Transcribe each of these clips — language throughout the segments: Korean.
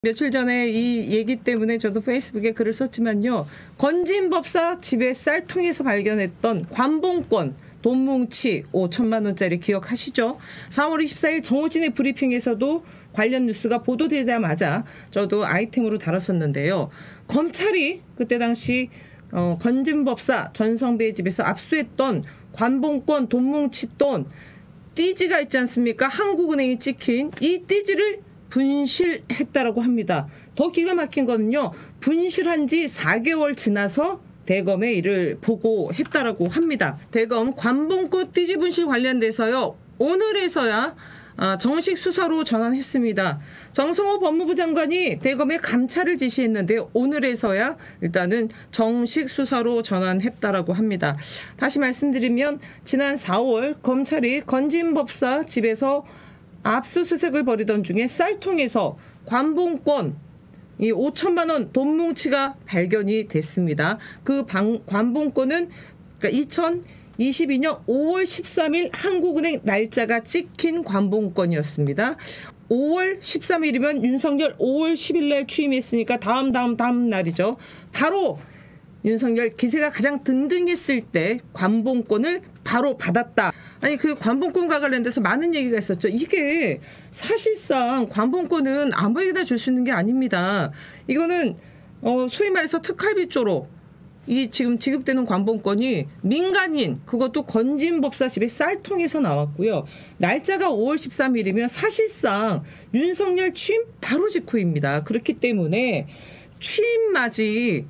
며칠 전에 이 얘기 때문에 저도 페이스북에 글을 썼지만요. 건진법사 집에 쌀통에서 발견했던 관봉권 돈뭉치 5천만 원짜리 기억하시죠? 4월 24일 정호진의 브리핑에서도 관련 뉴스가 보도되자마자 저도 아이템으로 다뤘었는데요. 검찰이 그때 당시 건진법사 전성배의 집에서 압수했던 관봉권 돈뭉치 돈 띠지가 있지 않습니까? 한국은행이 찍힌 이 띠지를 분실했다라고 합니다. 더 기가 막힌 거는요. 분실한 지 4개월 지나서 대검에 이를 보고했다라고 합니다. 대검 관봉권 띠지 분실 관련돼서요. 오늘에서야 정식 수사로 전환했습니다. 정성호 법무부 장관이 대검에 감찰을 지시했는데 오늘에서야 일단은 정식 수사로 전환했다라고 합니다. 다시 말씀드리면 지난 4월 검찰이 건진법사 집에서 압수수색을 벌이던 중에 쌀통에서 관봉권 이 5천만 원 돈뭉치가 발견이 됐습니다. 그 관봉권은 그러니까 2022년 5월 13일 한국은행 날짜가 찍힌 관봉권이었습니다. 5월 13일이면 윤석열 5월 10일 날 취임했으니까 다음 날이죠. 바로 윤석열 기세가 가장 등등했을 때 관봉권을 바로 받았다. 아니 그 관봉권과 관련돼서 많은 얘기가 있었죠. 이게 사실상 관봉권은 아무에게나 줄 수 있는 게 아닙니다. 이거는 소위 말해서 특활비조로 이 지금 지급되는 관봉권이 민간인 그것도 건진법사 집의 쌀통에서 나왔고요. 날짜가 5월 13일이면 사실상 윤석열 취임 바로 직후입니다. 그렇기 때문에 취임 맞이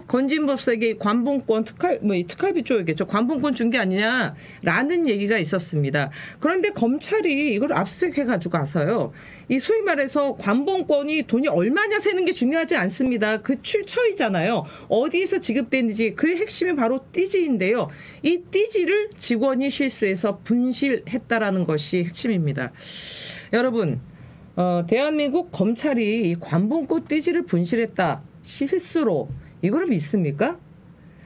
건진법사에게 관봉권 특활비 쪽이겠죠. 관봉권 준 게 아니냐라는 얘기가 있었습니다. 그런데 검찰이 이걸 압수수색해가지고 가서요. 이 소위 말해서 관봉권이 돈이 얼마냐 세는 게 중요하지 않습니다. 그 출처이잖아요. 어디에서 지급됐는지 그 핵심이 바로 띠지인데요. 이 띠지를 직원이 실수해서 분실했다라는 것이 핵심입니다. 여러분, 대한민국 검찰이 이 관봉권 띠지를 분실했다. 실수로. 이거를 믿습니까?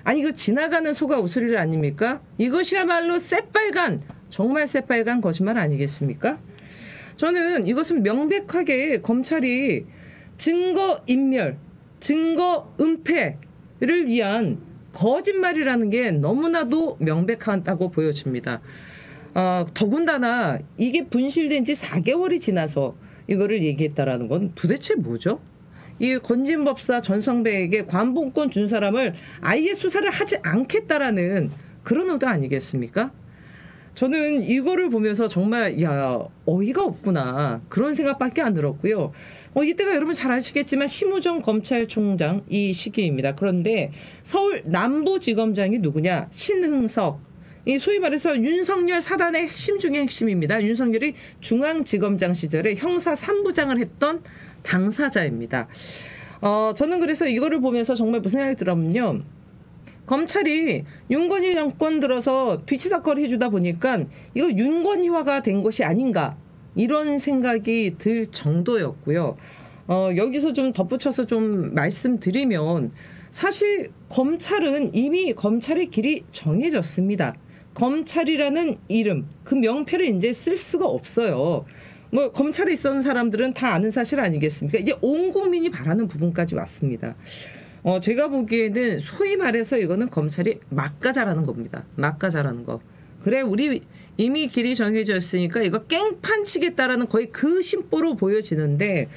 아니 이거 지나가는 소가 웃을 일 아닙니까? 이것이야말로 새빨간 정말 새빨간 거짓말 아니겠습니까? 저는 이것은 명백하게 검찰이 증거인멸, 증거 은폐를 위한 거짓말이라는 게 너무나도 명백하다고 보여집니다. 더군다나 이게 분실된 지 4개월이 지나서 이거를 얘기했다라는 건 도대체 뭐죠? 이 건진법사 전성배에게 관봉권 준 사람을 아예 수사를 하지 않겠다라는 그런 의도 아니겠습니까? 저는 이거를 보면서 정말 어이가 없구나 그런 생각밖에 안 들었고요. 이때가 여러분 잘 아시겠지만 심우정 검찰총장 이 시기입니다. 그런데 서울 남부지검장이 누구냐? 신흥석. 이 소위 말해서 윤석열 사단의 핵심 중에 핵심입니다. 윤석열이 중앙지검장 시절에 형사 3부장을 했던 당사자입니다. 저는 그래서 이거를 보면서 정말 무슨 생각이 들었냐면요. 검찰이 윤건희 정권 들어서 뒤치다거리 해주다 보니까 이거 윤건희화가 된 것이 아닌가 이런 생각이 들 정도였고요. 여기서 좀 덧붙여서 좀 말씀드리면 사실 검찰은 이미 검찰의 길이 정해졌습니다. 검찰이라는 이름, 그 명패를 이제 쓸 수가 없어요. 검찰에 있었던 사람들은 다 아는 사실 아니겠습니까? 이제 온 국민이 바라는 부분까지 왔습니다. 제가 보기에는 소위 말해서 이거는 검찰이 막가자라는 겁니다. 막가자라는 거. 그래 우리 이미 길이 정해져 있으니까 이거 깽판 치겠다라는 거의 그 심보로 보여지는데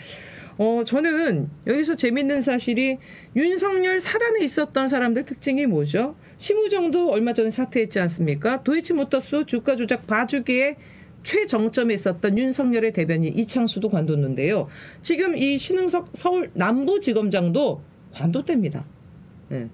저는 여기서 재밌는 사실이 윤석열 사단에 있었던 사람들 특징이 뭐죠? 심우정도 얼마 전에 사퇴했지 않습니까? 도이치모터스 주가 조작 봐주기에 최정점에 있었던 윤석열의 대변인 이창수도 관뒀는데요. 지금 이 신흥석 서울 남부지검장도 관뒀답니다. 네.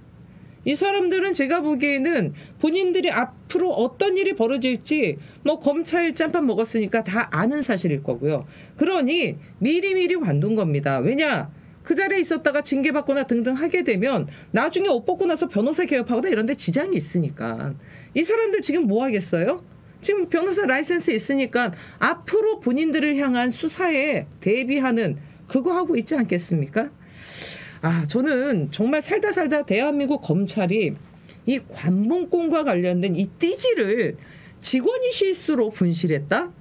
이 사람들은 제가 보기에는 본인들이 앞으로 어떤 일이 벌어질지 검찰 짬밥 먹었으니까 다 아는 사실일 거고요. 그러니 미리미리 관둔 겁니다. 왜냐? 그 자리에 있었다가 징계받거나 등등 하게 되면 나중에 옷 벗고 나서 변호사 개업하거나 이런 데 지장이 있으니까. 이 사람들 지금 뭐 하겠어요? 지금 변호사 라이센스 있으니까 앞으로 본인들을 향한 수사에 대비하는 그거 하고 있지 않겠습니까? 저는 정말 살다 대한민국 검찰이 이 관봉권과 관련된 이 띠지를 직원이 실수로 분실했다?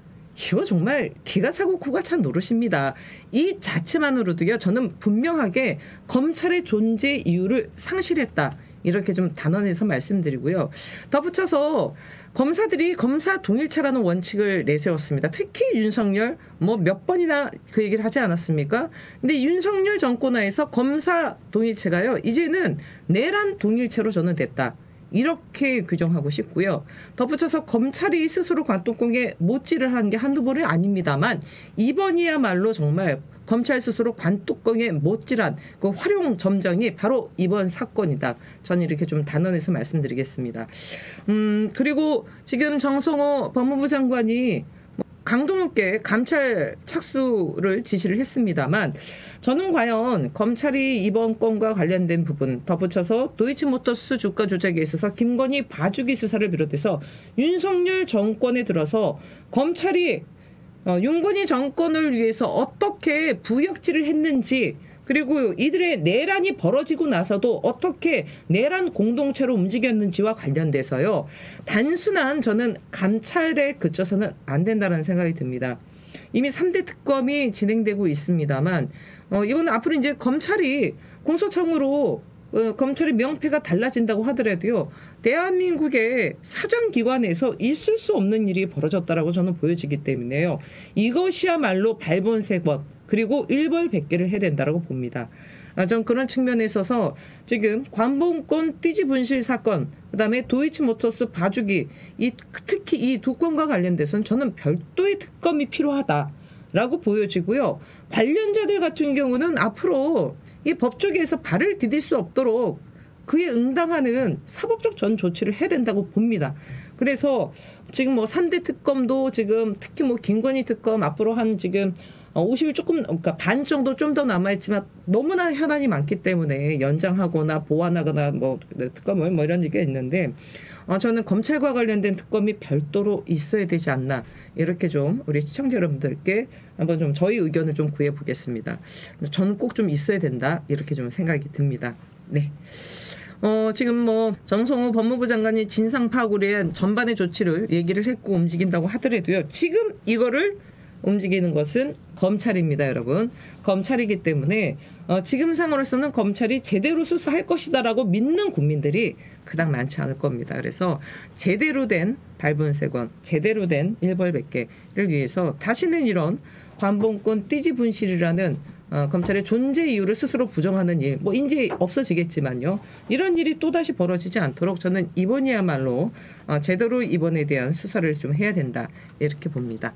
이거 정말 기가 차고 코가 찬 노릇입니다. 이 자체만으로도요, 저는 분명하게 검찰의 존재 이유를 상실했다, 이렇게 좀 단언해서 말씀드리고요. 덧붙여서 검사들이 검사 동일체라는 원칙을 내세웠습니다. 특히 윤석열 뭐 몇 번이나 그 얘기를 하지 않았습니까? 근데 윤석열 정권 하에서 검사 동일체가요, 이제는 내란 동일체로 저는 됐다, 이렇게 규정하고 싶고요. 덧붙여서 검찰이 스스로 관뚜껑에 못질을 한 게 한두 번이 아닙니다만, 이번이야말로 정말 검찰 스스로 관뚜껑에 못질한 그 활용 점정이 바로 이번 사건이다, 저는 이렇게 좀 단언해서 말씀드리겠습니다. 그리고 지금 정성호 법무부 장관이 강도 높게 감찰 착수를 지시를 했습니다만, 저는 과연 검찰이 이번 건과 관련된 부분, 덧붙여서 도이치모터스 주가 조작에 있어서 김건희 봐주기 수사를 비롯해서 윤석열 정권에 들어서 검찰이 윤건희 정권을 위해서 어떻게 부역질을 했는지, 그리고 이들의 내란이 벌어지고 나서도 어떻게 내란 공동체로 움직였는지와 관련돼서요, 단순한 저는 감찰에 그쳐서는 안 된다는 생각이 듭니다. 이미 3대 특검이 진행되고 있습니다만, 이거는 앞으로 이제 검찰이 공소청으로 검찰의 명패가 달라진다고 하더라도요, 대한민국의 사정기관에서 있을 수 없는 일이 벌어졌다라고 저는 보여지기 때문에요, 이것이야말로 발본색원 그리고 일벌백계를 해야 된다라고 봅니다. 전 그런 측면에 있어서 지금 관봉권 띠지 분실 사건, 그다음에 도이치모터스 봐주기, 특히 이 두 건과 관련돼서는 저는 별도의 특검이 필요하다라고 보여지고요. 관련자들 같은 경우는 앞으로 이 법조계에서 발을 디딜 수 없도록 그에 응당하는 사법적 전 조치를 해야 된다고 봅니다. 그래서 지금 뭐 3대 특검도 지금 특히 뭐 김건희 특검 앞으로 한 지금 50일 조금, 그러니까 반 정도 좀 더 남아있지만 너무나 현안이 많기 때문에 연장하거나 보완하거나 뭐 특검을 뭐 이런 얘기가 있는데, 저는 검찰과 관련된 특검이 별도로 있어야 되지 않나, 이렇게 좀 우리 시청자 여러분들께 한번 좀 저희 의견을 좀 구해보겠습니다. 저는 꼭 좀 있어야 된다, 이렇게 좀 생각이 듭니다. 네. 지금 뭐 정성호 법무부 장관이 진상 파악을 위한 전반의 조치를 얘기를 했고 움직인다고 하더라도요, 지금 이거를 움직이는 것은 검찰입니다, 여러분. 검찰이기 때문에 지금 상황으로서는 검찰이 제대로 수사할 것이다라고 믿는 국민들이 그닥 많지 않을 겁니다. 그래서 제대로 된 발본색원, 제대로 된 일벌백계를 위해서 다시는 이런 관봉권 띠지 분실이라는 검찰의 존재 이유를 스스로 부정하는 일, 뭐 이제 없어지겠지만요, 이런 일이 또다시 벌어지지 않도록 저는 이번이야말로 제대로 이번에 대한 수사를 좀 해야 된다, 이렇게 봅니다.